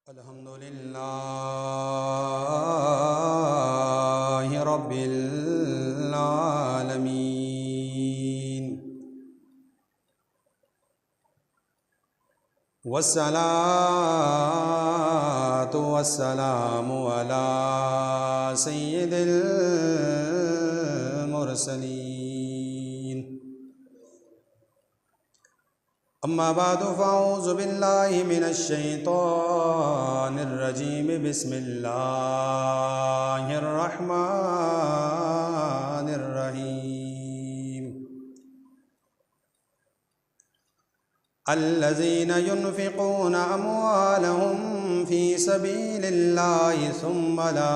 الحمدللہ رب العالمین والصلاة والسلام علی سید المرسلین اما بعد فاعوذ باللہ من الشیطان الرجیم بسم اللہ الرحمن الرحیم الذین ينفقون اموالهم فی سبیل اللہ ثم لا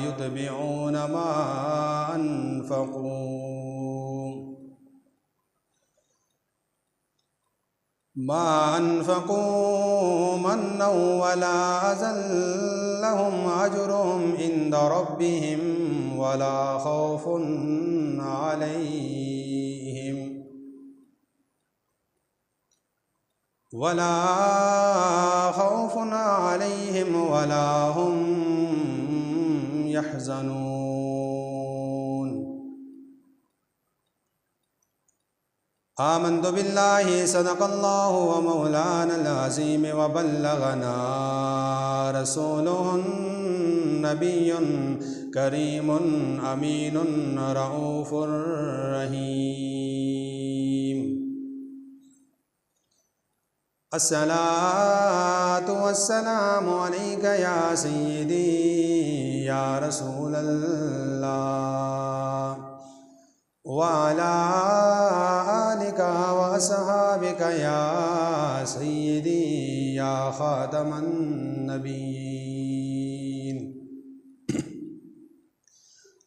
یتبعون ما انفقوا منا ولا اذى لهم اجرهم عند ربهم ولا خوف عليهم ولا هم يحزنون آمنت باللہ صدق اللہ ومولانا العظیم وبلغنا رسوله النبی کریم امین رؤوف رحیم الصلاة والسلام علیک یا سیدی یا رسول اللہ وعلى آلك وأصحابك يا سيدي يا خاتم النبيين۔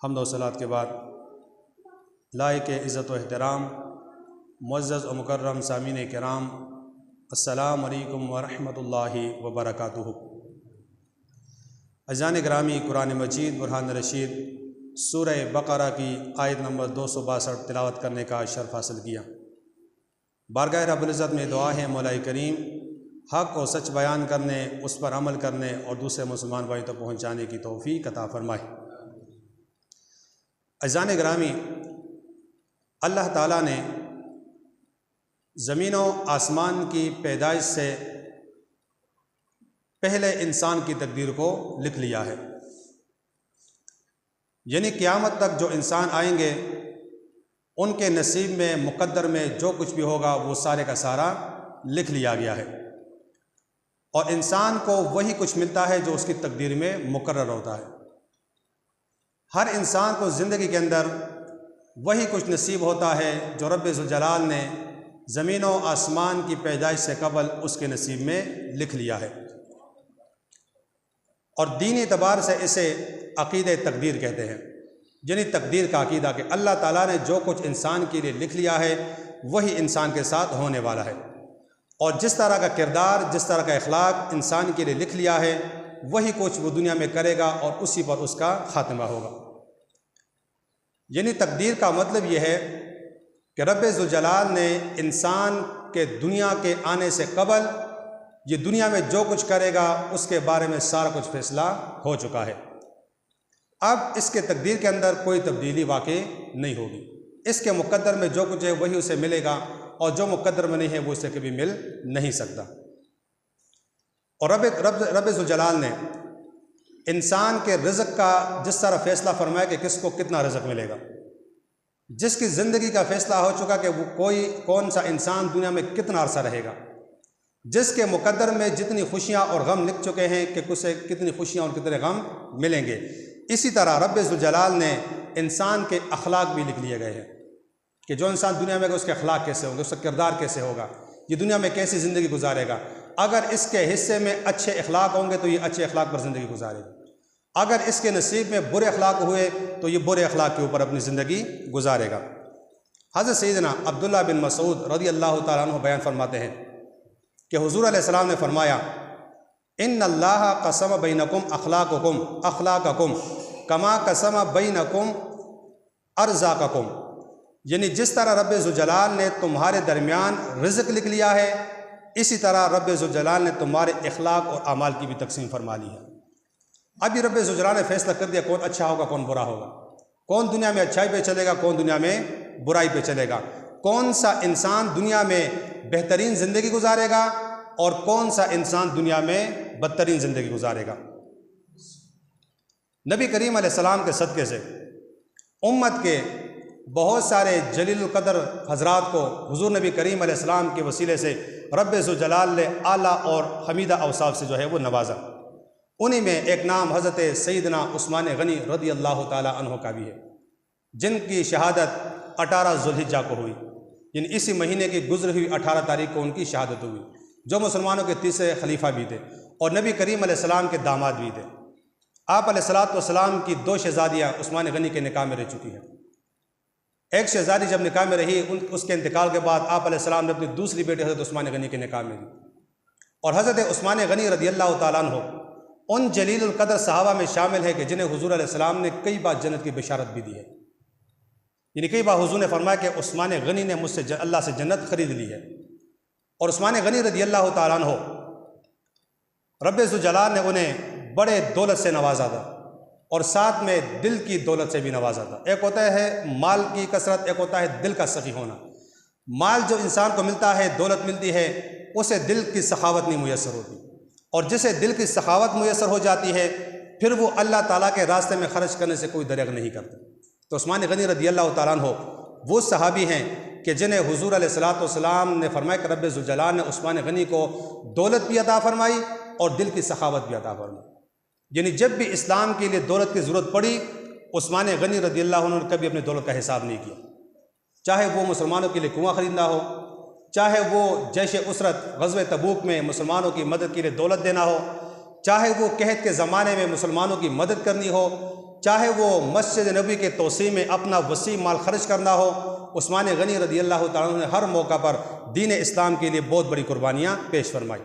حمد و صلات کے بعد لائق عزت و احترام معزز و مکرم سامعین کرام، السلام علیکم ورحمۃ اللہ وبرکاتہ۔ عزیزان گرامی، قرآن مجید برہان رشید سورہ بقرہ کی آیت نمبر 262 تلاوت کرنے کا شرف حاصل کیا۔ بارگاہ رب العزت میں دعا ہے مولا کریم حق و سچ بیان کرنے، اس پر عمل کرنے اور دوسرے مسلمان بھائیوں تک پہنچانے کی توفیق عطا فرمائے۔ عزیزان گرامی، اللہ تعالیٰ نے زمین و آسمان کی پیدائش سے پہلے انسان کی تقدیر کو لکھ لیا ہے، یعنی قیامت تک جو انسان آئیں گے ان کے نصیب میں، مقدر میں جو کچھ بھی ہوگا وہ سارے کا سارا لکھ لیا گیا ہے، اور انسان کو وہی کچھ ملتا ہے جو اس کی تقدیر میں مقرر ہوتا ہے۔ ہر انسان کو زندگی کے اندر وہی کچھ نصیب ہوتا ہے جو رب ذوالجلال نے زمین و آسمان کی پیدائش سے قبل اس کے نصیب میں لکھ لیا ہے، اور دینی اعتبار سے اسے عقیدہ تقدیر کہتے ہیں، یعنی تقدیر کا عقیدہ کہ اللہ تعالیٰ نے جو کچھ انسان کے لیے لکھ لیا ہے وہی انسان کے ساتھ ہونے والا ہے، اور جس طرح کا کردار، جس طرح کا اخلاق انسان کے لیے لکھ لیا ہے وہی کچھ وہ دنیا میں کرے گا اور اسی پر اس کا خاتمہ ہوگا۔ یعنی تقدیر کا مطلب یہ ہے کہ رب ذوالجلال نے انسان کے دنیا کے آنے سے قبل یہ دنیا میں جو کچھ کرے گا اس کے بارے میں سارا کچھ فیصلہ ہو چکا ہے۔ اب اس کے تقدیر کے اندر کوئی تبدیلی واقع نہیں ہوگی، اس کے مقدر میں جو کچھ ہے وہی اسے ملے گا، اور جو مقدر میں نہیں ہے وہ اسے کبھی مل نہیں سکتا۔ اور رب ذوالجلال نے انسان کے رزق کا جس طرح فیصلہ فرمایا کہ کس کو کتنا رزق ملے گا، جس کی زندگی کا فیصلہ ہو چکا کہ وہ کون سا انسان دنیا میں کتنا عرصہ رہے گا، جس کے مقدر میں جتنی خوشیاں اور غم لکھ چکے ہیں کہ اسے کتنی خوشیاں اور کتنے غم ملیں گے، اسی طرح رب ذوالجلال نے انسان کے اخلاق بھی لکھ لیے گئے ہیں کہ جو انسان دنیا میں اس کے اخلاق کیسے ہوں گے، اس کا کردار کیسے ہوگا، یہ دنیا میں کیسی زندگی گزارے گا۔ اگر اس کے حصے میں اچھے اخلاق ہوں گے تو یہ اچھے اخلاق پر زندگی گزارے گا، اگر اس کے نصیب میں برے اخلاق ہوئے تو یہ برے اخلاق کے اوپر اپنی زندگی گزارے گا۔ حضرت سیدنا عبداللہ بن مسعود رضی اللہ تعالیٰ عنہ بیان فرماتے ہیں کہ حضور علیہ السلام نے فرمایا، ان اللہ قسم بینکم اخلاقکم کما قسم بینکم ارزاقکم، یعنی جس طرح رب ذوالجلال نے تمہارے درمیان رزق لکھ لیا ہے اسی طرح رب ذوالجلال نے تمہارے اخلاق اور اعمال کی بھی تقسیم فرما لی ہے۔ اب یہ رب ذوالجلال نے فیصلہ کر دیا کون اچھا ہوگا کون برا ہوگا، کون دنیا میں اچھائی پہ چلے گا کون دنیا میں برائی پہ چلے گا، کون سا انسان دنیا میں بہترین زندگی گزارے گا اور کون سا انسان دنیا میں بدترین زندگی گزارے گا۔ نبی کریم علیہ السلام کے صدقے سے امت کے بہت سارے جلیل القدر حضرات کو حضور نبی کریم علیہ السلام کے وسیلے سے رب ذوالجلال نے اعلیٰ اور حمیدہ اوصاف سے جو ہے وہ نوازا۔ انہی میں ایک نام حضرت سیدنا عثمان غنی رضی اللہ تعالی عنہ کا بھی ہے، جن کی شہادت 18 ذوالحجہ کو ہوئی، یعنی اسی مہینے کی گزری ہوئی 18 تاریخ کو ان کی شہادت ہوئی، جو مسلمانوں کے تیسرے خلیفہ بھی تھے اور نبی کریم علیہ السلام کے داماد بھی تھے۔ آپ علیہ الصلوۃ والسلام کی 2 شہزادیاں عثمان غنی کے نکاح میں رہ چکی ہیں۔ ایک شہزادی جب نکاح میں رہی، اس کے انتقال کے بعد آپ علیہ السلام نے اپنی دوسری بیٹی حضرت عثمان غنی کے نکاح میں دی، اور حضرت عثمان غنی رضی اللہ تعالیٰ عنہ ان جلیل القدر صحابہ میں شامل ہے کہ جنہیں حضور علیہ السلام نے کئی بار جنت کی بشارت بھی دی ہے، یعنی کئی بار حضور نے فرمایا کہ عثمان غنی نے مجھ سے اللہ سے جنت خرید لی ہے۔ اور عثمان غنی رضی اللہ تعالیٰ عنہ رب ذوالجلال نے انہیں بڑے دولت سے نوازا تھا اور ساتھ میں دل کی دولت سے بھی نوازا تھا۔ ایک ہوتا ہے مال کی کثرت، ایک ہوتا ہے دل کا سخی ہونا۔ مال جو انسان کو ملتا ہے، دولت ملتی ہے، اسے دل کی سخاوت نہیں میسر ہوتی، اور جسے دل کی سخاوت میسر ہو جاتی ہے پھر وہ اللہ تعالیٰ کے راستے میں خرچ کرنے سے کوئی دریغ نہیں کرتا۔ تو عثمان غنی رضی اللہ تعالیٰ عنہ وہ صحابی ہیں کہ جنہیں حضور علیہ الصلوۃ والسلام نے فرمایا کہ رب ذوالجلال نے عثمان غنی کو دولت بھی عطا فرمائی اور دل کی سخاوت بھی عطا فرمائی، یعنی جب بھی اسلام کے لیے دولت کی ضرورت پڑی عثمان غنی رضی اللہ عنہ نے کبھی اپنی دولت کا حساب نہیں کیا، چاہے وہ مسلمانوں کے لیے کنواں خریدنا ہو، چاہے وہ جیش اسرت غزوہ تبوک میں مسلمانوں کی مدد کے لیے دولت دینا ہو، چاہے وہ قحط کے زمانے میں مسلمانوں کی مدد کرنی ہو، چاہے وہ مسجد نبوی کے توسیع میں اپنا وسیع مال خرچ کرنا ہو، عثمان غنی رضی اللہ تعالیٰ عنہ نے ہر موقع پر دین اسلام کے لیے بہت بڑی قربانیاں پیش فرمائی۔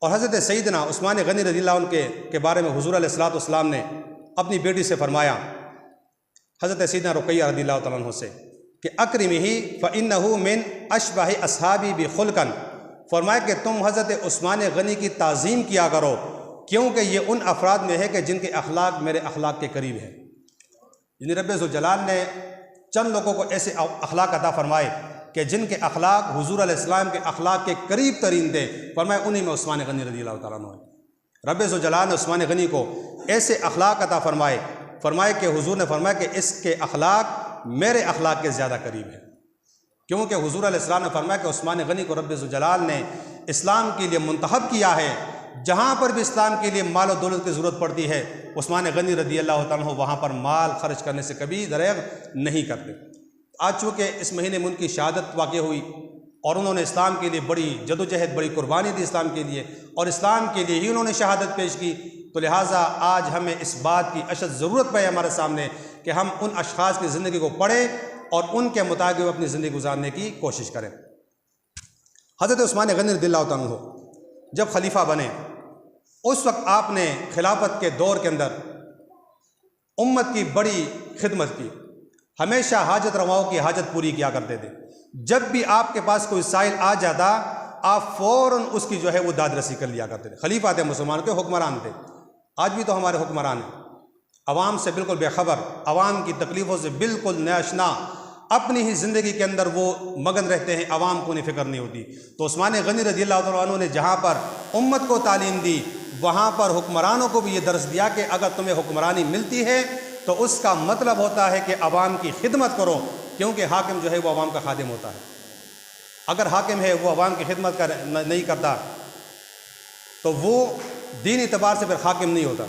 اور حضرت سیدنا عثمان غنی رضی اللہ عنہ کے بارے میں حضور علیہ الصلوۃ والسلام نے اپنی بیٹی سے فرمایا، حضرت سیدنا رقیہ رضی اللہ تعالیٰ عنہ سے، کہ اکرمہ فإنہ من اشبہ اصحابی بخلقا، فرمایا کہ تم حضرت عثمان غنی کی تعظیم کیا کرو کیونکہ یہ ان افراد میں ہے کہ جن کے اخلاق میرے اخلاق کے قریب ہے۔ یعنی رب ذوالجلال نے چند لوگوں کو ایسے اخلاق عطا فرمائے کہ جن کے اخلاق حضور علیہ السلام کے اخلاق کے قریب ترین تھے، فرمایا انہی میں عثمان غنی رضی اللہ تعالیٰ عنہ ہے۔ رب ذوالجلال نے عثمان غنی کو ایسے اخلاق عطا فرمائے کہ حضور نے فرمایا کہ اس کے اخلاق میرے اخلاق کے زیادہ قریب ہے، کیونکہ حضور علیہ السلام نے فرمایا کہ عثمان غنی کو رب ذوالجلال نے اسلام کے لیے منتخب کیا ہے، جہاں پر بھی اسلام کے لیے مال و دولت کی ضرورت پڑتی ہے عثمان غنی رضی اللہ تعالیٰ عنہ وہاں پر مال خرچ کرنے سے کبھی دریغ نہیں کرتے۔ آج چونکہ اس مہینے میں ان کی شہادت واقع ہوئی اور انہوں نے اسلام کے لیے بڑی جدوجہد بڑی قربانی دی اسلام کے لیے، اور اسلام کے لیے ہی انہوں نے شہادت پیش کی، تو لہٰذا آج ہمیں اس بات کی اشد ضرورت پہ ہے ہمارے سامنے کہ ہم ان اشخاص کی زندگی کو پڑھیں اور ان کے مطابق اپنی زندگی گزارنے کی کوشش کریں۔ حضرت عثمان غنی رضی اللہ تعالیٰ عنہ جب خلیفہ بنے اس وقت آپ نے خلافت کے دور کے اندر امت کی بڑی خدمت کی، ہمیشہ حاجت رواؤں کی حاجت پوری کیا کرتے تھے۔ جب بھی آپ کے پاس کوئی سائل آ جاتا آپ فوراً اس کی جو ہے وہ داد رسی کر لیا کرتے تھے۔ خلیفہ تھے مسلمانوں کے، حکمران تھے، آج بھی تو ہمارے حکمران ہیں، عوام سے بالکل بے خبر، عوام کی تکلیفوں سے بالکل ناشنا، اپنی ہی زندگی کے اندر وہ مگن رہتے ہیں، عوام کو انہیں فکر نہیں ہوتی۔ تو عثمان غنی رضی اللہ عنہ نے جہاں پر امت کو تعلیم دی وہاں پر حکمرانوں کو بھی یہ درس دیا کہ اگر تمہیں حکمرانی ملتی ہے تو اس کا مطلب ہوتا ہے کہ عوام کی خدمت کرو، کیونکہ حاکم جو ہے وہ عوام کا خادم ہوتا ہے۔ اگر حاکم ہے وہ عوام کی خدمت نہیں کرتا تو وہ دین اعتبار سے پھر حاکم نہیں ہوتا،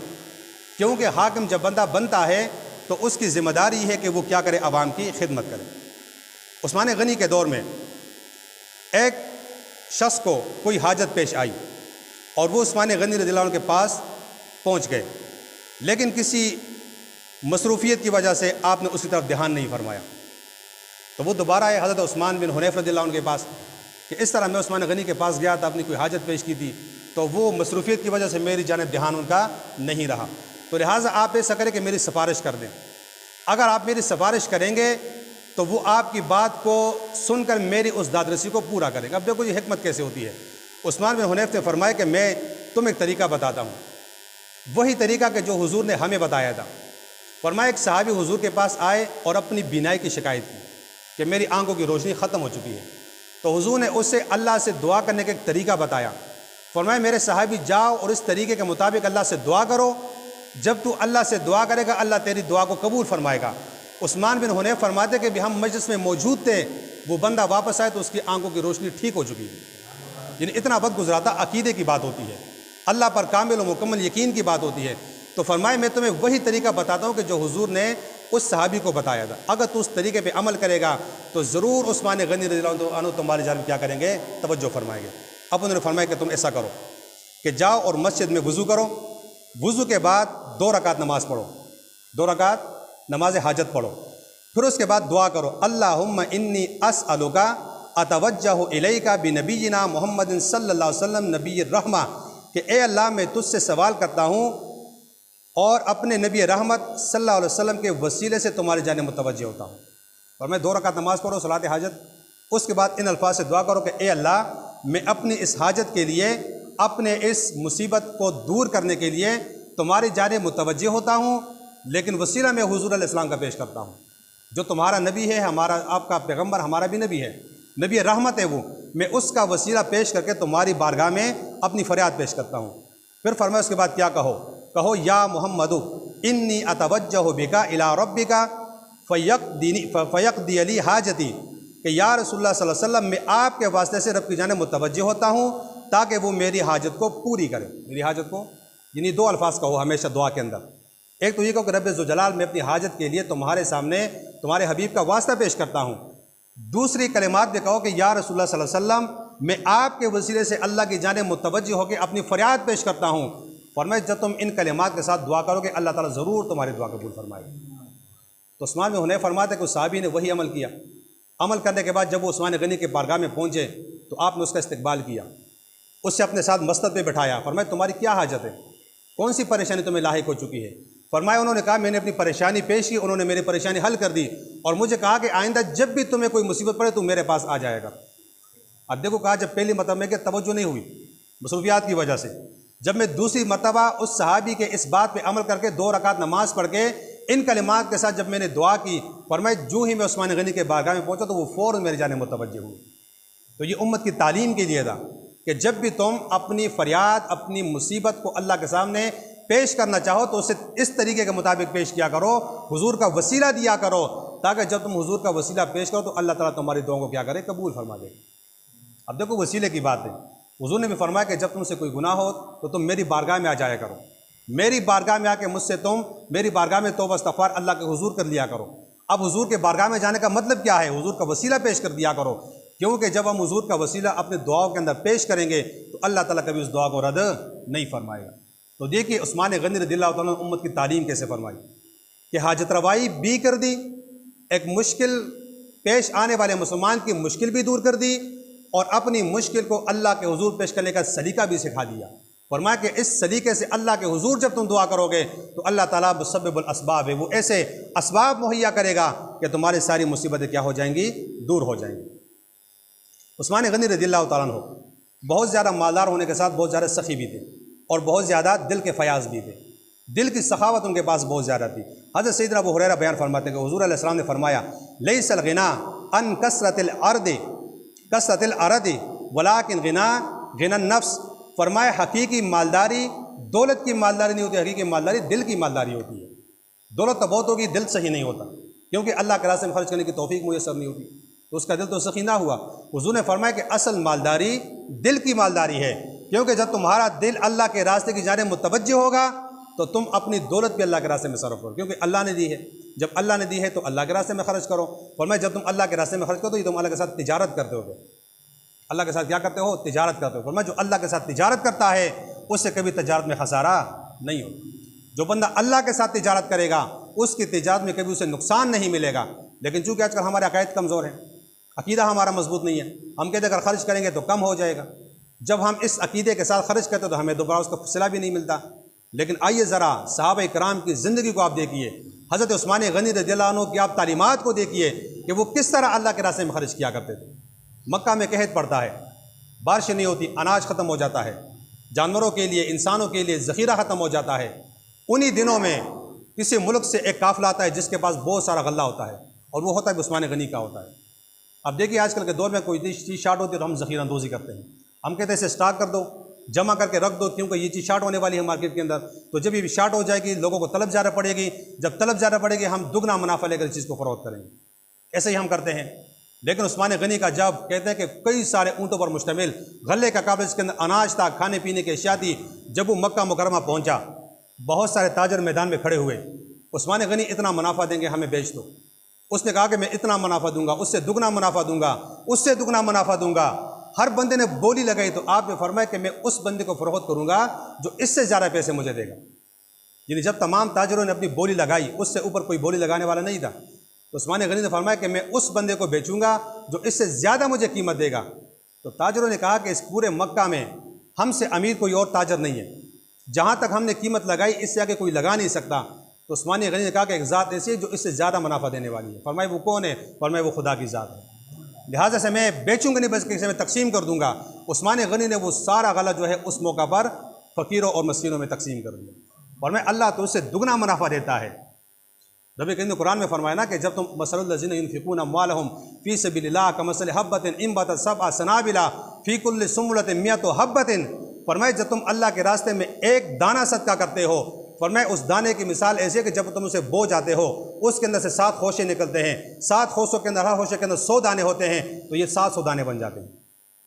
کیونکہ حاکم جب بندہ بنتا ہے تو اس کی ذمہ داری ہے کہ وہ کیا کرے، عوام کی خدمت کرے۔ عثمان غنی کے دور میں ایک شخص کو کوئی حاجت پیش آئی اور وہ عثمان غنی رضی اللہ عنہ کے پاس پہنچ گئے، لیکن کسی مصروفیت کی وجہ سے آپ نے اس کی طرف دھیان نہیں فرمایا، تو وہ دوبارہ آئے حضرت عثمان بن حنیف رضی اللہ عنہ کے پاس کہ اس طرح میں عثمان غنی کے پاس گیا تھا، اپنی کوئی حاجت پیش کی تھی، تو وہ مصروفیت کی وجہ سے میری جانب دھیان ان کا نہیں رہا، تو لہٰذا آپ ایسا کریں کہ میری سفارش کر دیں۔ اگر آپ میری سفارش کریں گے تو وہ آپ کی بات کو سن کر میری اس داد رسی کو پورا کرے گا۔ اب دیکھو یہ حکمت کیسے ہوتی ہے۔ عثمان بن حنیف نے فرمایا کہ میں تم ایک طریقہ بتاتا ہوں، وہی طریقہ کہ جو حضور نے ہمیں بتایا تھا۔ فرمایا ایک صحابی حضور کے پاس آئے اور اپنی بینائی کی شکایت کی کہ میری آنکھوں کی روشنی ختم ہو چکی ہے، تو حضور نے اسے اللہ سے دعا کرنے کا ایک طریقہ بتایا۔ فرمایا میرے صحابی جاؤ اور اس طریقے کے مطابق اللہ سے دعا کرو، جب تو اللہ سے دعا کرے گا اللہ تیری دعا کو قبول فرمائے گا۔ عثمان بن حنیف فرماتے کہ بھی ہم مجلس میں موجود تھے، وہ بندہ واپس آئے تو اس کی آنکھوں کی روشنی ٹھیک ہو چکی ہے۔ یعنی اتنا وقت گزرا تھا، عقیدے کی بات ہوتی ہے، اللہ پر کامل و مکمل یقین کی بات ہوتی ہے۔ تو فرمائے میں تمہیں وہی طریقہ بتاتا ہوں کہ جو حضور نے اس صحابی کو بتایا تھا، اگر تو اس طریقے پہ عمل کرے گا تو ضرور عثمان غنی رضی اللہ عنہ تمہاری جانب کیا کریں گے، توجہ فرمائیں گے۔ اب انہوں نے فرمایا کہ تم ایسا کرو کہ جاؤ اور مسجد میں وضو کرو، وضو کے بعد 2 رکعت نماز پڑھو، 2 رکعت نماز حاجت پڑھو، پھر اس کے بعد دعا کرو اللہم انی اسألک اتوجہ الیک بنبینا محمد صلی اللہ علیہ وسلم نبی الرحمہ، کہ اے اللہ میں تجھ سے سوال کرتا ہوں اور اپنے نبی رحمت صلی اللہ علیہ وسلم کے وسیلے سے تمہاری جانب متوجہ ہوتا ہوں۔ اور میں 2 رکعت نماز پڑھو صلاۃ حاجت، اس کے بعد ان الفاظ سے دعا کرو کہ اے اللہ میں اپنی اس حاجت کے لیے، اپنے اس مصیبت کو دور کرنے کے لیے تمہاری جانب متوجہ ہوتا ہوں، لیکن وسیلہ میں حضور علیہ السلام کا پیش کرتا ہوں، جو تمہارا نبی ہے، ہمارا آپ کا پیغمبر ہمارا بھی نبی ہے، نبی رحمت ہے وہ، میں اس کا وسیلہ پیش کر کے تمہاری بارگاہ میں اپنی فریاد پیش کرتا ہوں۔ پھر فرمایا اس کے بعد کیا کہو یا محمد انی اتوجہ بک الی ربک فیقضی لی حاجتی، کہ یا رسول اللہ صلی اللہ علیہ وسلم میں آپ کے واسطے سے رب کی جانب متوجہ ہوتا ہوں تاکہ وہ میری حاجت کو پوری کرے۔ میری حاجت کو یعنی 2 الفاظ کہو ہمیشہ دعا کے اندر، ایک تو یہ کہو کہ رب ذوالجلال میں اپنی حاجت کے لیے تمہارے سامنے تمہارے حبیب کا واسطہ پیش کرتا ہوں، دوسری کلمات میں کہو کہ یا رسول اللہ صلی اللہ علیہ وسلم میں آپ کے وسیلے سے اللہ کی جانب متوجہ ہو کے اپنی فریاد پیش کرتا ہوں۔ فرمایا جب تم ان کلمات کے ساتھ دعا کرو گے اللہ تعالیٰ ضرور تمہاری دعا قبول فرمائے گا۔ تو عثمان بن حنیف فرماتے کہ اس صحابی نے وہی عمل کیا۔ عمل کرنے کے بعد جب وہ عثمان غنی کے بارگاہ میں پہنچے تو آپ نے اس کا استقبال کیا، اس سے اپنے ساتھ مسند پہ بٹھایا۔ فرمایا تمہاری کیا حاجت ہے، کون سی پریشانی تمہیں لاحق ہو چکی ہے؟ فرمایا انہوں نے کہا میں نے اپنی پریشانی پیش کی، انہوں نے میری پریشانی حل کر دی اور مجھے کہا کہ آئندہ جب بھی تمہیں کوئی مصیبت پڑے تو میرے پاس آ جائے گا۔ اب دیکھو کہا جب پہلی مرتبہ میں کہ توجہ نہیں ہوئی مصروفیات کی وجہ سے، جب میں دوسری مرتبہ اس صحابی کے اس بات پہ عمل کر کے 2 رکعت نماز پڑھ کے ان کلمات کے ساتھ جب میں نے دعا کی، فرمایا جو ہی میں عثمان غنی کے بارگاہ میں پہنچا تو وہ فوراً میری جانب متوجہ ہوئی۔ تو یہ امت کی تعلیم کے لیے تھا کہ جب بھی تم اپنی فریاد، اپنی مصیبت کو اللہ کے سامنے پیش کرنا چاہو تو اسے اس طریقے کے مطابق پیش کیا کرو، حضور کا وسیلہ دیا کرو، تاکہ جب تم حضور کا وسیلہ پیش کرو تو اللہ تعالیٰ تمہاری دعاؤں کو کیا کرے، قبول فرما دے۔ اب دیکھو وسیلے کی بات ہے، حضور نے بھی فرمایا کہ جب تم سے کوئی گناہ ہو تو تم میری بارگاہ میں آ جایا کرو، میری بارگاہ میں آ کے مجھ سے تم میری بارگاہ میں توبہ استغفار اللہ کے حضور کر لیا کرو۔ اب حضور کے بارگاہ میں جانے کا مطلب کیا ہے؟ حضور کا وسیلہ پیش کر دیا کرو، کیونکہ جب ہم حضور کا وسیلہ اپنے دعاؤں کے اندر پیش کریں گے تو اللہ تعالیٰ کبھی اس دعا کو رد نہیں فرمائے گا۔ تو دیکھیے عثمان غنی رضی اللہ تعالیٰ نے امت کی تعلیم کیسے فرمائی کہ حاجت روائی بھی کر دی، ایک مشکل پیش آنے والے مسلمان کی مشکل بھی دور کر دی اور اپنی مشکل کو اللہ کے حضور پیش کرنے کا سلیقہ بھی سکھا دیا۔ فرمایا کہ اس سلیقے سے اللہ کے حضور جب تم دعا کرو گے تو اللہ تعالیٰ مسبب الاسباب ہے، وہ ایسے اسباب مہیا کرے گا کہ تمہاری ساری مصیبتیں کیا ہو جائیں گی، دور ہو جائیں گی۔ عثمان غنی رضی اللہ تعالیٰ عنہ بہت زیادہ مالدار ہونے کے ساتھ بہت زیادہ سخی بھی تھے اور بہت زیادہ دل کے فیاض بھی تھے، دل کی سخاوت ان کے پاس بہت زیادہ تھی۔ حضرت سیدنا ابو ہریرہ بیان فرماتے ہیں کہ حضور علیہ السلام نے فرمایا لیس الغنا عن کثرت الارض ولکن غنا غنا النفس، فرمایا حقیقی مالداری دولت کی مالداری نہیں ہوتی، حقیقی مالداری دل کی مالداری ہوتی ہے۔ دولت تو بہت ہوگی، دل صحیح نہیں ہوتا، کیونکہ اللہ کے راستے میں خرچ کرنے کی توفیق میسر نہیں ہوتی، تو اس کا دل تو سخی نہ ہوا۔ حضور نے فرمایا کہ اصل مالداری دل کی مالداری ہے، کیونکہ جب تمہارا دل اللہ کے راستے کی جانب متوجہ ہوگا تو تم اپنی دولت بھی اللہ کے راستے میں صرف کرو، کیونکہ اللہ نے دی ہے، جب اللہ نے دی ہے تو اللہ کے راستے میں خرچ کرو۔ فرمایا جب تم اللہ کے راستے میں خرچ کرو تو یہ تم اللہ کے ساتھ تجارت کرتے ہو، اللہ کے ساتھ کیا کرتے ہو، تجارت کرتے ہو۔ فرمایا جو اللہ کے ساتھ تجارت کرتا ہے اس سے کبھی تجارت میں خسارہ نہیں ہوتا۔ جو بندہ اللہ کے ساتھ تجارت کرے گا اس کی تجارت میں کبھی اسے نقصان نہیں ملے گا۔ لیکن چونکہ آج کل ہمارے عقائد کمزور ہیں، عقیدہ ہمارا مضبوط نہیں ہے، ہم کہتے ہیں اگر خرچ کریں گے تو کم ہو جائے گا، جب ہم اس عقیدے کے ساتھ خرچ کرتے تو ہمیں دوبارہ اس کا صلہ بھی نہیں ملتا۔ لیکن آئیے ذرا صحابہ کرام کی زندگی کو آپ دیکھیے، حضرت عثمان غنی رضی اللہ عنہ کی آپ تعلیمات کو دیکھیے کہ وہ کس طرح اللہ کے راستے میں خرچ کیا کرتے تھے۔ مکہ میں قحط پڑتا ہے، بارشیں نہیں ہوتی، اناج ختم ہو جاتا ہے، جانوروں کے لیے انسانوں کے لیے ذخیرہ ختم ہو جاتا ہے۔ انہی دنوں میں کسی ملک سے ایک قافلہ آتا ہے جس کے پاس بہت سارا غلہ ہوتا ہے، اور وہ ہوتا ہے عثمان غنی کا ہوتا ہے۔ اب دیکھیے آج کل کے دور میں کوئی چیز شارٹ ہوتی ہے تو ہم ذخیرہ اندوزی کرتے ہیں، ہم کہتے ہیں اسے اسٹاک کر دو، جمع کر کے رکھ دو، کیونکہ یہ چیز شارٹ ہونے والی ہے مارکیٹ کے اندر، تو جب یہ شارٹ ہو جائے گی لوگوں کو طلب زیادہ پڑے گی، جب طلب زیادہ پڑے گی ہم دگنا منافع لے کر اس چیز کو فروخت کریں گے۔ ایسے ہی ہم کرتے ہیں۔ لیکن عثمان غنی کا جب کہتے ہیں کہ کئی سارے اونٹوں پر مشتمل غلے کا قابل، اس کے اندر اناج تھا، کھانے پینے کی اشیاء تھی، جب وہ مکہ مکرمہ پہنچا بہت سارے تاجر میدان میں کھڑے ہوئے، عثمان غنی اتنا منافع دیں گے ہمیں بیچ دو۔ اس نے کہا کہ میں اتنا منافع دوں گا، اس سے دگنا منافع دوں گا، اس سے دگنا منافع دوں گا۔ ہر بندے نے بولی لگائی تو آپ نے فرمایا کہ میں اس بندے کو فروخت کروں گا جو اس سے زیادہ پیسے مجھے دے گا۔ یعنی جب تمام تاجروں نے اپنی بولی لگائی، اس سے اوپر کوئی بولی لگانے والا نہیں تھا، تو عثمان غنی نے فرمایا کہ میں اس بندے کو بیچوں گا جو اس سے زیادہ مجھے قیمت دے گا۔ تو تاجروں نے کہا کہ اس پورے مکہ میں ہم سے امیر کوئی اور تاجر نہیں ہے، جہاں تک ہم نے قیمت لگائی اس سے آگے کوئی لگا نہیں سکتا۔ تو عثمان غنی نے کہا کہ ایک ذات ایسی ہے جو اس سے زیادہ منافع دینے والی ہے۔ فرمایا وہ کون ہے؟ فرمایا وہ خدا کی ذات ہے، لہٰذا سے میں بیچوں گا نہیں بلکہ اسے میں تقسیم کر دوں گا۔ عثمان غنی نے وہ سارا غلہ جو ہے اس موقع پر فقیروں اور مسکینوں میں تقسیم کر دیا، اور میں اللہ تو اس سے دگنا منافع دیتا ہے۔ نبی کریم نے قرآن میں فرمایا نا کہ جب تم مثل الذین ينفقون اموالهم فی سبیل اللہ کمثل حبۃ انبتت سبع سنابل فی کل سنبلۃ مئۃ حبۃ، فرمایا جب تم اللہ کے راستے میں ایک دانہ صدقہ کرتے ہو، فرمایا اس دانے کی مثال ایسے ہے کہ جب تم اسے بو جاتے ہو اس کے اندر سے 7 خوشے نکلتے ہیں، 7 خوشوں کے اندر ہر خوشے کے اندر 100 دانے ہوتے ہیں، تو یہ 700 دانے بن جاتے ہیں۔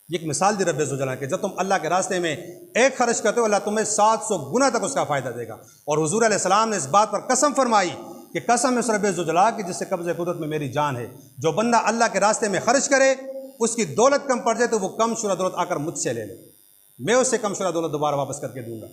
یہ ایک مثال دی رب ذوالجلال کہ جب تم اللہ کے راستے میں ایک خرچ کرتے ہو اللہ تمہیں 700 گنا تک اس کا فائدہ دے گا۔ اور حضور علیہ السلام نے اس بات پر قسم فرمائی کہ قسم اس رب ذوالجلال کی جس سے قبض قدرت میں میری جان ہے، جو بندہ اللہ کے راستے میں خرچ کرے اس کی دولت کم پڑ جائے تو وہ کم شرح دولت آ کر مجھ سے لے لے، میں اس سے کم شرح دولت دوبارہ واپس کر کے دوں گا۔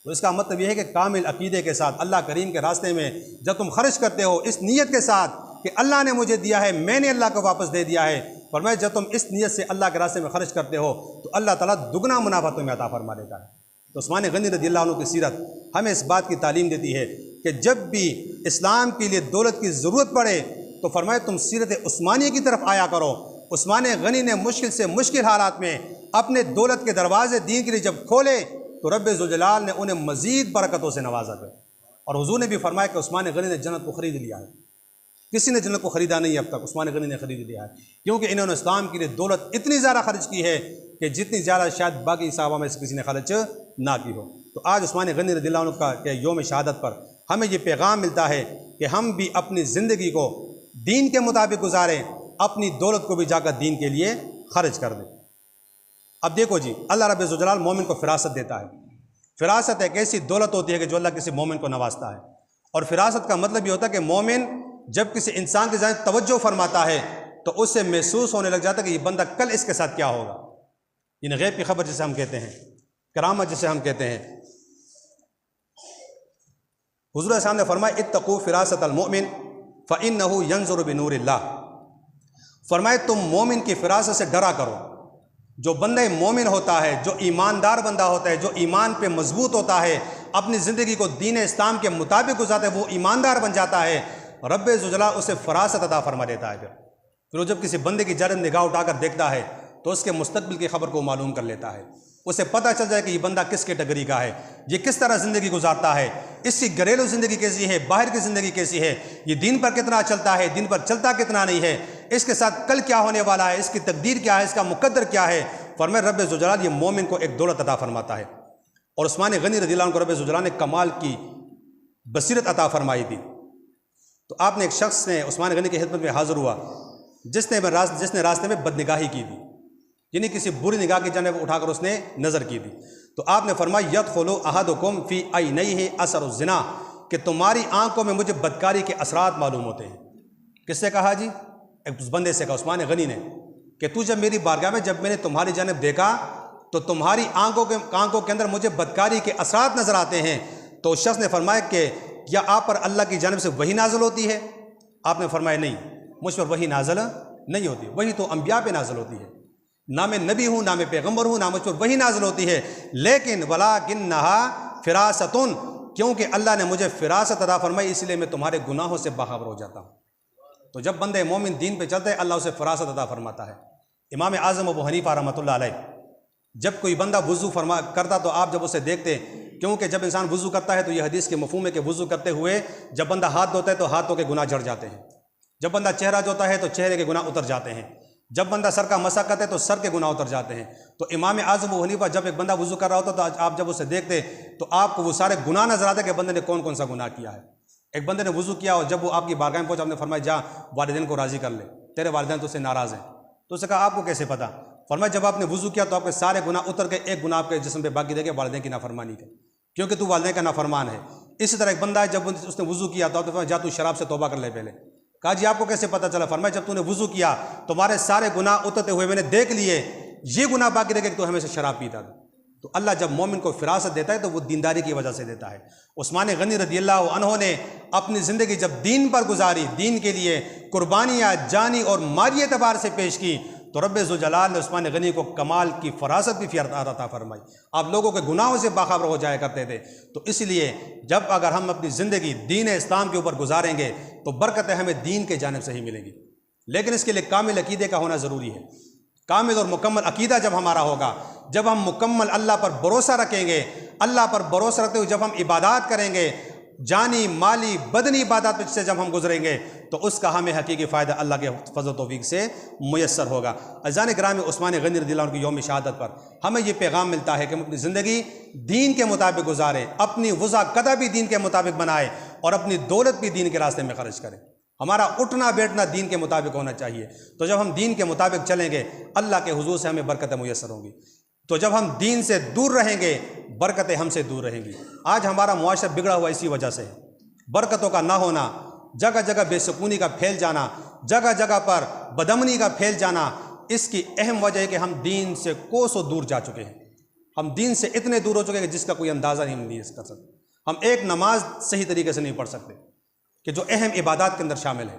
تو اس کا مطلب یہ ہے کہ کامل عقیدے کے ساتھ اللہ کریم کے راستے میں جب تم خرچ کرتے ہو اس نیت کے ساتھ کہ اللہ نے مجھے دیا ہے میں نے اللہ کو واپس دے دیا ہے، فرمایا جب تم اس نیت سے اللہ کے راستے میں خرچ کرتے ہو تو اللہ تعالیٰ دگنا منافع تمہیں عطا فرما دیتا ہے۔ تو عثمان غنی رضی اللہ عنہ کی سیرت ہمیں اس بات کی تعلیم دیتی ہے کہ جب بھی اسلام کے لیے دولت کی ضرورت پڑے تو فرمایا تم سیرت عثمانی کی طرف آیا کرو۔ عثمان غنی نے مشکل سے مشکل حالات میں اپنے دولت کے دروازے دین کے لیے جب کھولے تو رب ذوالجلال نے انہیں مزید برکتوں سے نوازا کر، اور حضور نے بھی فرمایا کہ عثمان غنی نے جنت کو خرید لیا ہے۔ کسی نے جنت کو خریدا نہیں اب تک، عثمان غنی نے خرید لیا ہے، کیونکہ انہوں نے اسلام کے لیے دولت اتنی زیادہ خرچ کی ہے کہ جتنی زیادہ شاید باقی صحابہ میں سے کسی نے خرچ نہ کی ہو۔ تو آج عثمان غنی رضی اللہ عنہ کا کہ یوم شہادت پر ہمیں یہ پیغام ملتا ہے کہ ہم بھی اپنی زندگی کو دین کے مطابق گزاریں، اپنی دولت کو بھی جا کر دین کے لیے خرچ کر دیں۔ اب دیکھو جی، اللہ رب ذوالجلال مومن کو فراست دیتا ہے۔ فراست ایک ایسی دولت ہوتی ہے کہ جو اللہ کسی مومن کو نوازتا ہے، اور فراست کا مطلب یہ ہوتا ہے کہ مومن جب کسی انسان کی جانب توجہ فرماتا ہے تو اس سے محسوس ہونے لگ جاتا ہے کہ یہ بندہ کل اس کے ساتھ کیا ہوگا۔ یعنی غیب کی خبر جسے ہم کہتے ہیں، کرامت جسے ہم کہتے ہیں۔ حضور صلی اللہ علیہ وسلم نے فرمایا اتقوا فراست المؤمن فإنه ينظر بنور اللہ، فرمائے تم مومن کی فراست سے ڈرا کرو۔ جو بندہ مومن ہوتا ہے، جو ایماندار بندہ ہوتا ہے، جو ایمان پہ مضبوط ہوتا ہے، اپنی زندگی کو دین اسلام کے مطابق گزارتا ہے، وہ ایماندار بن جاتا ہے، رب ذوالجلال اسے فراست عطا فرما دیتا ہے۔ پھر وہ جب کسی بندے کی جانب نگاہ اٹھا کر دیکھتا ہے تو اس کے مستقبل کی خبر کو معلوم کر لیتا ہے، اسے پتہ چل جائے کہ یہ بندہ کس کیٹیگری کا ہے، یہ کس طرح زندگی گزارتا ہے، اس کی گھریلو زندگی کیسی ہے، باہر کی زندگی کیسی ہے، یہ دین پر کتنا چلتا ہے، دین پر چلتا کتنا نہیں ہے، اس کے ساتھ کل کیا ہونے والا ہے، اس کی تقدیر کیا ہے، اس کا مقدر کیا ہے۔ فرمایا رب ذوالجلال یہ مومن کو ایک دولت عطا فرماتا ہے۔ اور عثمان غنی رضی اللہ عنہ کو رب ذوالجلال نے کمال کی بصیرت عطا فرمائی تھی۔ تو آپ نے ایک شخص نے عثمان غنی کی خدمت میں حاضر ہوا جس نے راستے میں بدنگاہی کی تھی، یعنی کسی بری نگاہ کی جانب اٹھا کر اس نے نظر کی تھی۔ تو آپ نے فرمایا یدخل احدکم فی عینیہ اثر الزنا، کہ تمہاری آنکھوں میں مجھے بدکاری کے اثرات معلوم ہوتے ہیں۔ کس سے کہا جی؟ ایک بندے سے کہا، عثمان غنی نے، کہ تو جب میری بارگاہ میں جب میں نے تمہاری جانب دیکھا تو تمہاری آنکھوں کے اندر مجھے بدکاری کے اثرات نظر آتے ہیں۔ تو اس شخص نے فرمایا کہ کیا آپ پر اللہ کی جانب سے وحی نازل ہوتی ہے؟ آپ نے فرمایا نہیں، مجھ پر وحی نازل نہیں ہوتی، وحی تو انبیاء پہ نازل ہوتی ہے، نہ میں نبی ہوں نہ میں پیغمبر ہوں، نہ مجھ پر وحی نازل ہوتی ہے، لیکن وَلَٰكِنَّهَا فِرَاسَةٌ، کیونکہ اللہ نے مجھے فراست عطا فرمائی اس لیے میں تمہارے گناہوں سے باخبر ہو جاتا ہوں۔ تو جب بندے مومن دین پہ چلتے ہیں اللہ اسے فراست عطا فرماتا ہے۔ امام اعظم ابو حنیفہ رحمۃ اللہ علیہ جب کوئی بندہ وضو کرتا تو آپ جب اسے دیکھتے، کیونکہ جب انسان وضو کرتا ہے تو یہ حدیث کے مفہوم ہے کہ وضو کرتے ہوئے جب بندہ ہاتھ دھوتا ہے تو ہاتھوں کے گناہ جھڑ جاتے ہیں، جب بندہ چہرہ دھوتا ہے تو چہرے کے گناہ اتر جاتے ہیں، جب بندہ سر کا مسح کرتا ہے تو سر کے گناہ اتر جاتے ہیں۔ تو امام اعظم ابو حنیفہ جب ایک بندہ وضو کر رہا ہوتا تو آپ جب اسے دیکھتے تو آپ کو وہ سارے گناہ نظر آتے کہ بندے نے کون کون سا گناہ کیا ہے۔ ایک بندے نے وضو کیا اور جب وہ آپ کی بارگاہ میں پہنچا آپ نے فرمایا جا والدین کو راضی کر لے، تیرے والدین تو سے ناراض ہیں۔ تو اسے کہا آپ کو کیسے پتہ؟ فرمایا جب آپ نے وضو کیا تو آپ کے سارے گناہ اتر کے ایک گناہ آپ کے جسم پہ باقی رہ گئے، والدین کی نافرمانی کا، کیونکہ تو والدین کا نافرمان ہے۔ اسی طرح ایک بندہ ہے جب اس نے وضو کیا تو آپ نے فرمایا جا تو شراب سے توبہ کر لے پہلے۔ کہا جی آپ کو کیسے پتہ چلا؟ فرمایا جب تو نے وضو کیا تمہارے سارے گناہ اترتے ہوئے میں نے دیکھ لیے، یہ گناہ باقی رہ گئے کہ تو ہمیشہ شراب پیتا تھا۔ تو اللہ جب مومن کو فراست دیتا ہے تو وہ دینداری کی وجہ سے دیتا ہے۔ عثمان غنی رضی اللہ عنہ نے اپنی زندگی جب دین پر گزاری، دین کے لیے قربانیاں جانی اور مالی اعتبار سے پیش کی تو رب ذوالجلال نے عثمان غنی کو کمال کی فراست بھی عطا فرمائی۔ آپ لوگوں کے گناہوں سے باخبر ہو جایا کرتے تھے۔ تو اس لیے جب اگر ہم اپنی زندگی دین اسلام کے اوپر گزاریں گے تو برکتیں ہمیں دین کے جانب سے ہی ملیں گی، لیکن اس کے لیے کامل عقیدے کا ہونا ضروری ہے۔ کامل اور مکمل عقیدہ جب ہمارا ہوگا، جب ہم مکمل اللہ پر بھروسہ رکھیں گے، اللہ پر بھروسہ رکھتے ہوئے جب ہم عبادات کریں گے، جانی مالی بدنی عبادات سے جب ہم گزریں گے تو اس کا ہمیں حقیقی فائدہ اللہ کے فضل و توفیق سے میسر ہوگا۔ عزیزان گرامی، عثمان غنی رضی اللہ عنہ کی یوم شہادت پر ہمیں یہ پیغام ملتا ہے کہ ہم اپنی زندگی دین کے مطابق گزاریں، اپنی وضع قضا بھی دین کے مطابق بنائیں اور اپنی دولت بھی دین کے راستے میں خرچ کریں۔ ہمارا اٹھنا بیٹھنا دین کے مطابق ہونا چاہیے۔ تو جب ہم دین کے مطابق چلیں گے اللہ کے حضور سے ہمیں برکتیں میسر ہوں گی۔ تو جب ہم دین سے دور رہیں گے برکتیں ہم سے دور رہیں گی۔ آج ہمارا معاشرہ بگڑا ہوا اسی وجہ سے ہے، برکتوں کا نہ ہونا، جگہ جگہ بے سکونی کا پھیل جانا، جگہ جگہ پر بدامنی کا پھیل جانا۔ اس کی اہم وجہ ہے کہ ہم دین سے کوسوں دور جا چکے ہیں۔ ہم دین سے اتنے دور ہو چکے ہیں کہ جس کا کوئی اندازہ نہیں کر سکتے۔ ہم ایک نماز صحیح طریقے سے نہیں پڑھ سکتے کہ جو اہم عبادات کے اندر شامل ہے۔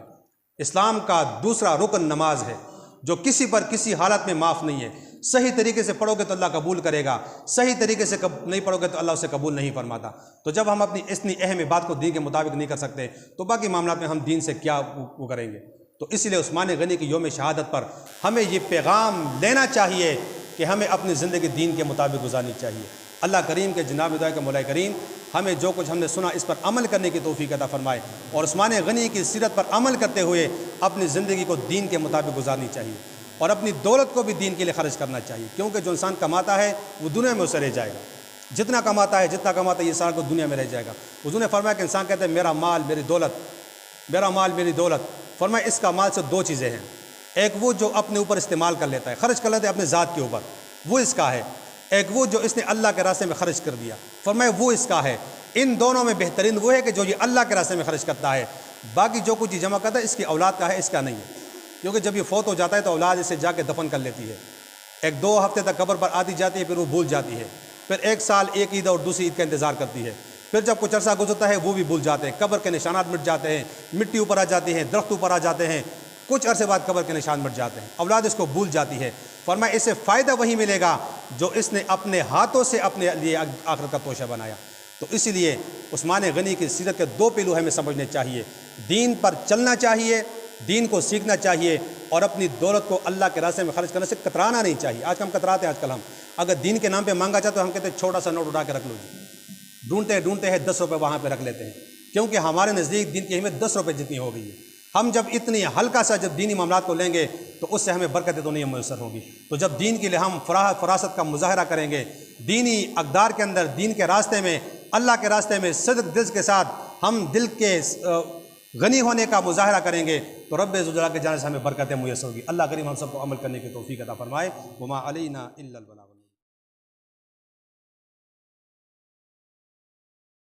اسلام کا دوسرا رکن نماز ہے جو کسی پر کسی حالت میں معاف نہیں ہے۔ صحیح طریقے سے پڑھو گے تو اللہ قبول کرے گا، صحیح طریقے سے نہیں پڑھو گے تو اللہ اسے قبول نہیں فرماتا۔ تو جب ہم اپنی اتنی اہم بات کو دین کے مطابق نہیں کر سکتے تو باقی معاملات میں ہم دین سے کیا وہ کریں گے؟ تو اس لیے عثمان غنی کی یوم شہادت پر ہمیں یہ پیغام لینا چاہیے کہ ہمیں اپنی زندگی دین کے مطابق گزارنی چاہیے۔ اللہ کریم کے جناب دعا کہ مولا کریم ہمیں جو کچھ ہم نے سنا اس پر عمل کرنے کی توفیق عطا فرمائے اور عثمان غنی کی سیرت پر عمل کرتے ہوئے اپنی زندگی کو دین کے مطابق گزارنی چاہیے اور اپنی دولت کو بھی دین کے لیے خرچ کرنا چاہیے، کیونکہ جو انسان کماتا ہے وہ دنیا میں اسے رہ جائے گا۔ جتنا کماتا ہے یہ سارا کچھ دنیا میں رہ جائے گا۔ حضور نے فرمایا کہ انسان کہتا ہے میرا مال میری دولت، فرمایا اس کا مال سے دو چیزیں ہیں، ایک وہ جو اپنے اوپر استعمال کر لیتا ہے، خرچ کر لیتا ہے اپنے ذات کے اوپر، وہ اس کا ہے، ایک وہ جو اس نے اللہ کے راستے میں خرچ کر دیا، فرمایا وہ اس کا ہے۔ ان دونوں میں بہترین وہ ہے کہ جو یہ اللہ کے راستے میں خرچ کرتا ہے، باقی جو کچھ جمع کرتا ہے اس کی اولاد کا ہے، اس کا نہیں ہے، کیونکہ جب یہ فوت ہو جاتا ہے تو اولاد اسے جا کے دفن کر لیتی ہے، ایک دو ہفتے تک قبر پر آتی جاتی ہے، پھر وہ بھول جاتی ہے، پھر ایک سال ایک عید اور دوسری عید کا انتظار کرتی ہے، پھر جب کچھ عرصہ گزرتا ہے وہ بھی بھول جاتے ہیں، قبر کے نشانات مٹ جاتے ہیں، مٹی اوپر آ جاتی ہیں، درخت اوپر آ جاتے ہیں، کچھ عرصے بعد قبر کے نشان مٹ جاتے ہیں، اولاد اس کو بھول جاتی ہے۔ فرمایا اسے فائدہ وہی ملے گا جو اس نے اپنے ہاتھوں سے اپنے لیے آخرت کا توشہ بنایا۔ تو اسی لیے عثمان غنی کی سیرت کے دو پہلو ہمیں سمجھنے چاہیے، دین پر چلنا چاہیے، دین کو سیکھنا چاہیے اور اپنی دولت کو اللہ کے راستے میں خرچ کرنے سے کترانا نہیں چاہیے۔ آج ہم کتراتے ہیں، ہم اگر دین کے نام پہ مانگا جائے تو ہم کہتے ہیں چھوٹا سا نوٹ اٹھا کے رکھ لو جی، ڈھونڈتے ہیں 10 روپے وہاں پہ رکھ لیتے ہیں، کیونکہ ہمارے نزدیک دین کی اہمیت 10 روپے جتنی ہو گئی ہے۔ ہم جب اتنی ہلکا سا جب دینی معاملات کو لیں گے تو اس سے ہمیں برکتیں تو نہیں میسر ہوگی۔ تو جب دین کے لیے ہم فراست کا مظاہرہ کریں گے، دینی اقدار کے اندر، دین کے راستے میں، اللہ کے راستے میں صدق دل کے ساتھ ہم دل کے غنی ہونے کا مظاہرہ کریں گے تو رب ذوالجلال کے جانب سے ہمیں برکتیں میسر ہوگی۔ اللہ کریم ہم سب کو عمل کرنے کی توفیق عطا فرمائے۔ وما علینا الا البلاغ۔